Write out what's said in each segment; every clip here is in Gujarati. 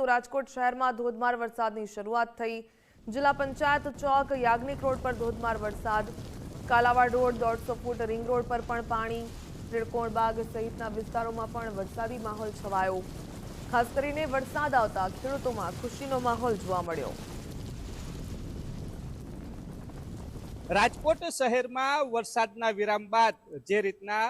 તો રાજકોટ શહેરમાં ધોધમાર વરસાદની શરૂઆત થઈ। જિલ્લા પંચાયત ચોક યાજ્ઞિક રોડ પર ધોધમાર વરસાદ, Kalawad road 150 feet ring road પર પણ પાણી, ત્રિકોણબાગ સહિતના વિસ્તારોમાં પણ વરસાદી માહોલ છવાયો। ખાસ કરીને વરસાદ આવતા ખેડૂતોમાં ખુશીનો માહોલ જોવા મળ્યો। રાજકોટ શહેરમાં વરસાદના વિરામ બાદ જે રીતના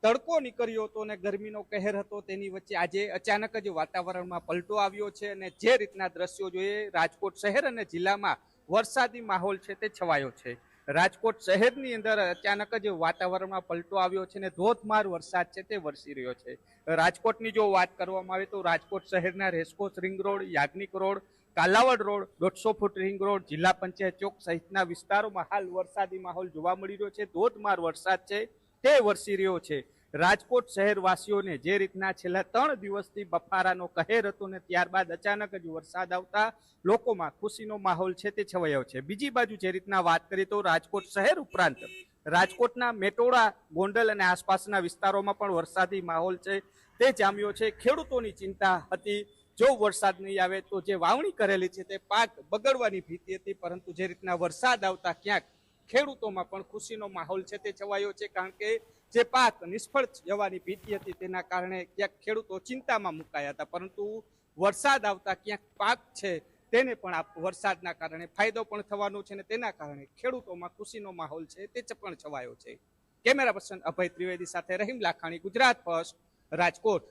તડકો નીકળ્યો હતો અને ગરમીનો કહેર હતો, તેની વચ્ચે આજે અચાનક જ વાતાવરણમાં પલટો આવ્યો છે અને જે રીતના દ્રશ્યો જોઈએ, રાજકોટ શહેર અને જિલ્લામાં વરસાદી માહોલ છે તે છવાયો છે। રાજકોટ શહેરની અંદર અચાનક જ વાતાવરણમાં પલટો આવ્યો છે અને ધોધમાર વરસાદ છે તે વરસી રહ્યો છે। રાજકોટની જો વાત કરવામાં આવે તો રાજકોટ શહેરના racecourse ring road, Yagnik road, Kalawad road, 150 feet ring road, Jilla Panchayat ચોક સહિતના વિસ્તારોમાં હાલ વરસાદી માહોલ જોવા મળી રહ્યો છે। ધોધમાર વરસાદ છે તે વરસી રહ્યો છે। રાજકોટ શહેરવાસીઓને જે રીતના છેલ્લા 3 દિવસથી બફારાનો કહેર હતો ને ત્યારબાદ અચાનક જ વરસાદ આવતા લોકોમાં ખુશીનો માહોલ છે તે છવાયો છે। બીજી બાજુ જે રીતના વાત કરીએ તો રાજકોટ શહેર ઉપરાંત રાજકોટના મેટોડા, ગોંડલ અને આસપાસના વિસ્તારોમાં પણ વરસાદી માહોલ છે તે જામ્યો છે। ખેડૂતોની ચિંતા હતી, જો વરસાદ નહીં આવે તો જે વાવણી કરેલી છે તે પાક બગડવાની ભીતિ હતી, પરંતુ જે રીતના વરસાદ આવતા ક્યાંક ખેડૂતોમાં પણ ખુશીનો માહોલ છે તે છવાયો છે, કારણ કે જે પાક નિષ્ફળ જવાની ભીતિ હતી તેના કારણે ક્યાંક ખેડૂતો ચિંતામાં મુકાયા હતા, પરંતુ વરસાદ આવતા ક્યાંક પાક છે તેને પણ વરસાદના કારણે ફાયદો પણ થવાનો છે અને તેના કારણે ખેડૂતોમાં ખુશીનો માહોલ છે તે પણ છવાયો છે। કેમેરા પર્સન અભય ત્રિવેદી સાથે રહીમ લાખાણી, ગુજરાત ફર્સ્ટ, રાજકોટ।